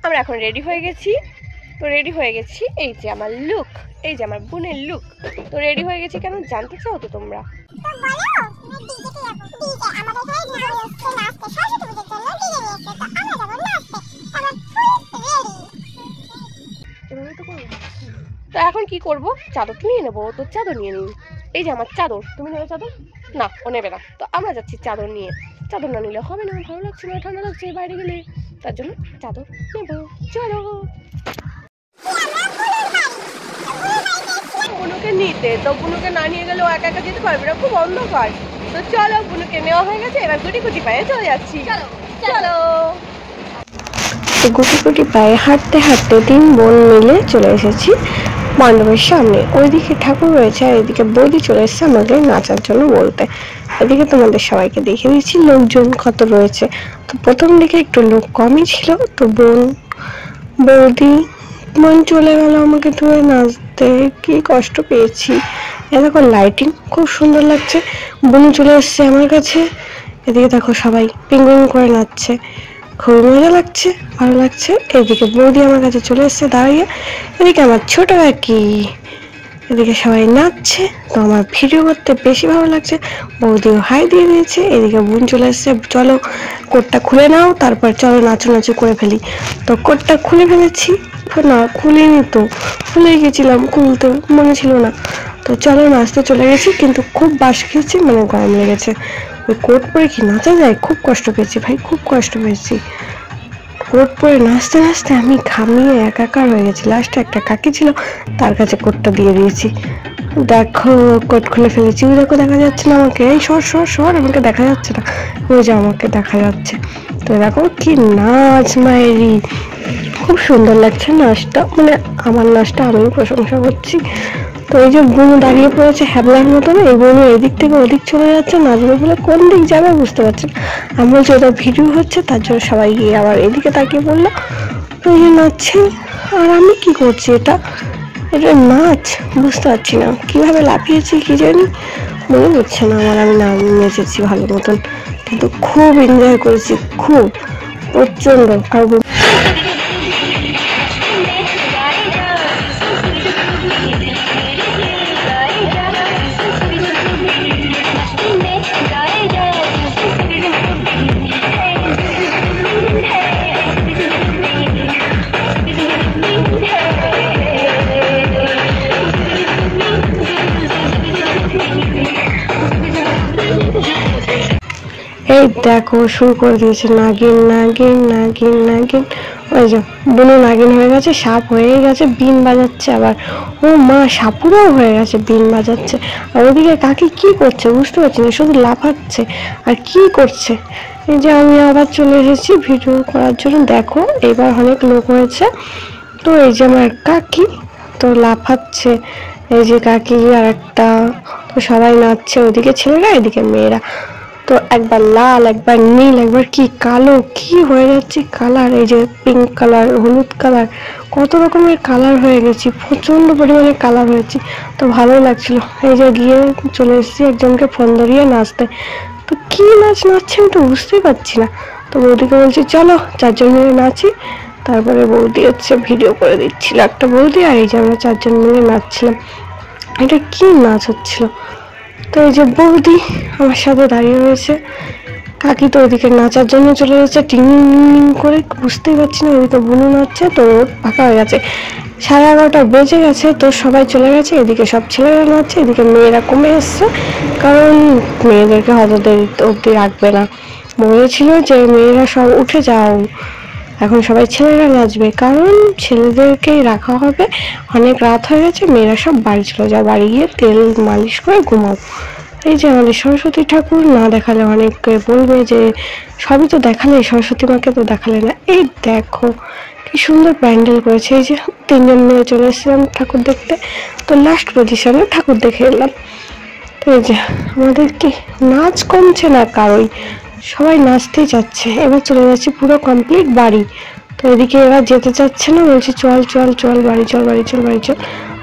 আমরা এখন রেডি হয়ে গেছি। তো রেডি হয়ে গেছি, এই যে আমার লুক, এই যে আমার বোনের লুক। তো রেডি হয়ে গেছি কেন জানতে চাও তো তোমরা? তো এখন কি করব, চাদরটা নিয়ে নেবো। তো চাদর নিয়ে নিই, এই যে আমার চাদর। তুমি নেবে চাদর? না, ও নেবে না। তো আমরা যাচ্ছি চাদর নিয়ে। চাদর না নিলে হবে না, ভালো লাগছে না, ঠান্ডা লাগছে বাইরে গেলে, তার জন্য চাদর নেবো। চলো বুনুকে নিতে, তো বুনুকে না নিয়ে গেলে ও একা একা যেতে পারবে না, খুব অন্ধকার। তো চলো, বুনুকে নেওয়া হয়ে গেছে, এবার গুটি গুটি পায়ে চলে যাচ্ছি। চলো গুটি গুটি পায়ে হাঁটতে হাঁটতে 3 বোন মিলে চলে এসেছি মণ্ডপের সামনে। ওইদিকে ঠাকুর রয়েছে আর এদিকে বৌদি চলে এসেছে আমাদের নাচার জন্য বলতে। এদিকে তোমাদের সবাইকে দেখিয়ে দিচ্ছি লোকজন কত রয়েছে। তো প্রথম দিকে একটু লোক কমই ছিল, তো বৌদি মন চলে গেল আমাকে ধরে নাচতে, কি কষ্ট পেয়েছি। এরকম লাইটিং খুব সুন্দর লাগছে। বোন চলে এসছে আমার কাছে, এদিকে দেখো সবাই পিঙ্গুন করে নাচছে, খুব মজা লাগছে, ভালো লাগছে। এদিকে বৌদি আমার কাছে চলে এসছে দাঁড়িয়ে, এদিকে আমার ছোট কাকি, এদিকে সবাই নাচছে। তো আমার ভিডিও করতে বেশি ভালো লাগছে। বৌদিও হাই দিয়ে দিয়েছে। এদিকে বোন চলে এসছে, চলো কোটটা খুলে নাও, তারপর চলো নাচু করে ফেলি। তো কোটটা খুলে ফেলেছি, না খুলিনি, তো খুলে গেছিলাম, খুলতে মনে ছিল না। তো চলো নাচতে চলে গেছি, কিন্তু খুব বাস খেয়েছি, মানে গরম লেগেছে। ওই কোট পরে কি নাচা যায়? খুব কষ্ট পেয়েছি ভাই, খুব কষ্ট পেয়েছি। কোট পরে নাচতে নাচতে আমি ঘামিয়ে একাকার হয়ে গেছি। লাস্টে একটা কাকি ছিল, তার কাছে কোটটা দিয়ে দিয়েছি। দেখো কোট খুলে ফেলেছি, ওই দেখো দেখা যাচ্ছে না আমাকে, এই সর আমাকে দেখা যাচ্ছে না, ওই যে আমাকে দেখা যাচ্ছে। তো দেখো কি নাচ মায়েরি, খুব সুন্দর লাগছে নাচটা, মানে আমার নাচটা আমি প্রশংসা করছি। তো এই যে বুনু দাঁড়িয়ে পড়েছে হ্যাবলার মতো, এই বুনু এদিক থেকে ওদিক চলে যাচ্ছে নাচবে বলে, কোন দিক যাবে বুঝতে পারছি না। আমি বলছি ওটা ভিডিও হচ্ছে, তার জন্য সবাই গিয়ে আবার এদিকে তাকিয়ে পড়লো। তো এই যে নাচছে, আর আমি কি করছি, এটা নাচ বুঝতে পারছি না, কিভাবে লাফিয়েছি কি জানি, মনে পড়ছে না আমার আমি না নেচেছি ভালো মতন, কিন্তু খুব এনজয় করেছি, খুব প্রচন্ড। আর এই দেখো শুরু করে দিয়েছে নাগিন নাগিন নাগিন নাগিন। ওই যে বুনু নাগিন হয়ে গেছে, সাপ হয়ে গেছে, বিন বাজাচ্ছে আবার। ও মা, সাপুরাও হয়ে গেছে, বিন বাজাচ্ছে। আর ওদিকে কাকি কি করছে বুঝতে পারছি না, শুধু লাফাচ্ছে আর কি করছে। এই যে আমি আবার চলে এসেছি ভিডিও করার জন্য। দেখো এবার অনেক লোক হয়েছে। তো এই যে আমার কাকি তো লাফাচ্ছে, এই যে কাকি আর একটা, তো সবাই নাচছে, ওদিকে ছেলেরা এদিকে মেয়েরা। তো একবার লাল, একবার নীল, একবার কি কালো, কি হয়ে যাচ্ছে কালার, এই যে পিঙ্ক কালার, হলুদ কালার, কত রকমের কালার হয়ে গেছি, প্রচন্ড পরিমাণে কালার হয়েছি। তো ভালোই লাগছিল। এই যে গিয়ে চলে এসেছি একজনকে ফোন ধরিয়ে নাচতে। তো কি নাচ নাচছে আমি তো বুঝতেই পারছি না। তো বৌদিকে বলছি চলো 4 জন মিলে নাচি। তারপরে বৌদি হচ্ছে ভিডিও করে দিচ্ছিল একটা বৌদি, আর এই যে আমরা 4 জন মিলে নাচছিলাম। এটা কি নাচ হচ্ছিল। তো এই যে বৌদি আমার সাথে দাঁড়িয়ে রয়েছে, কাকি তো ওইদিকে নাচার জন্য চলে যাচ্ছে টিং করে, বুঝতেই পারছি না। ওইদিকে বুনু নাচছে, তো ফাঁকা হয়ে গেছে, 11:30 বেজে গেছে, তো সবাই চলে গেছে। এদিকে সব ছেলেরা নাচছে, এদিকে মেয়েরা কমে এসছে, কারণ মেয়েদেরকে হয়তো দেরি অবধি রাখবে না, বলেছিল যে মেয়েরা সব উঠে যাও, এখন সবাই ছেলেরা নাচবে, কারণ ছেলেদেরকেই রাখা হবে, অনেক রাত হয়ে গেছে, মেয়েরা সব বাড়ি চলে যাও, বাড়ি গিয়ে তেল মালিশ করে ঘুমাও। এই যে আমাদের সরস্বতী ঠাকুর না দেখালে অনেকে বলবে যে সবই তো দেখালে, সরস্বতী মাকে তো দেখালে না। এই দেখো কি সুন্দর প্যান্ডেল করেছে। এই যে 3 জন মিলে চলে এসেছিলাম ঠাকুর দেখতে, তো লাস্ট পজিশনে ঠাকুর দেখে এলাম। তো এই যে আমাদের কি নাচ কমছে না কারোই, সবাই নাচতেই যাচ্ছে। এবার চলে যাচ্ছি পুরো কমপ্লিট বাড়ি। তো এদিকে এবার যেতে চাচ্ছে না, বলছি চল চল চল বাড়ি চল, বাড়ি চল, বাড়ি চল।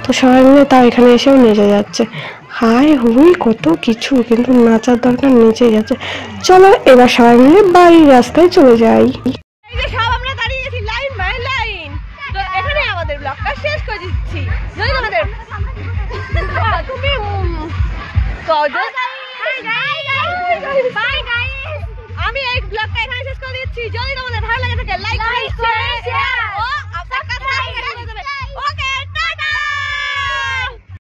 তো সবাই মিলে তার এখানে এসেও নেচে যাচ্ছে, হাই হুই কত কিছু, কিন্তু নাচার দরকার, নেচে যাচ্ছে। চলো এবার সবাই মিলে বাড়ির রাস্তায় চলে যাই। সব আমরা দাঁড়িয়ে গেছি লাইন বাই লাইন। দিচ্ছি যদি তোমাদের তুমি আমি এই ব্লগটা এখানে শেষ করে দিচ্ছি। যদি তোমাদের ভালো লাগে থাকে লাইক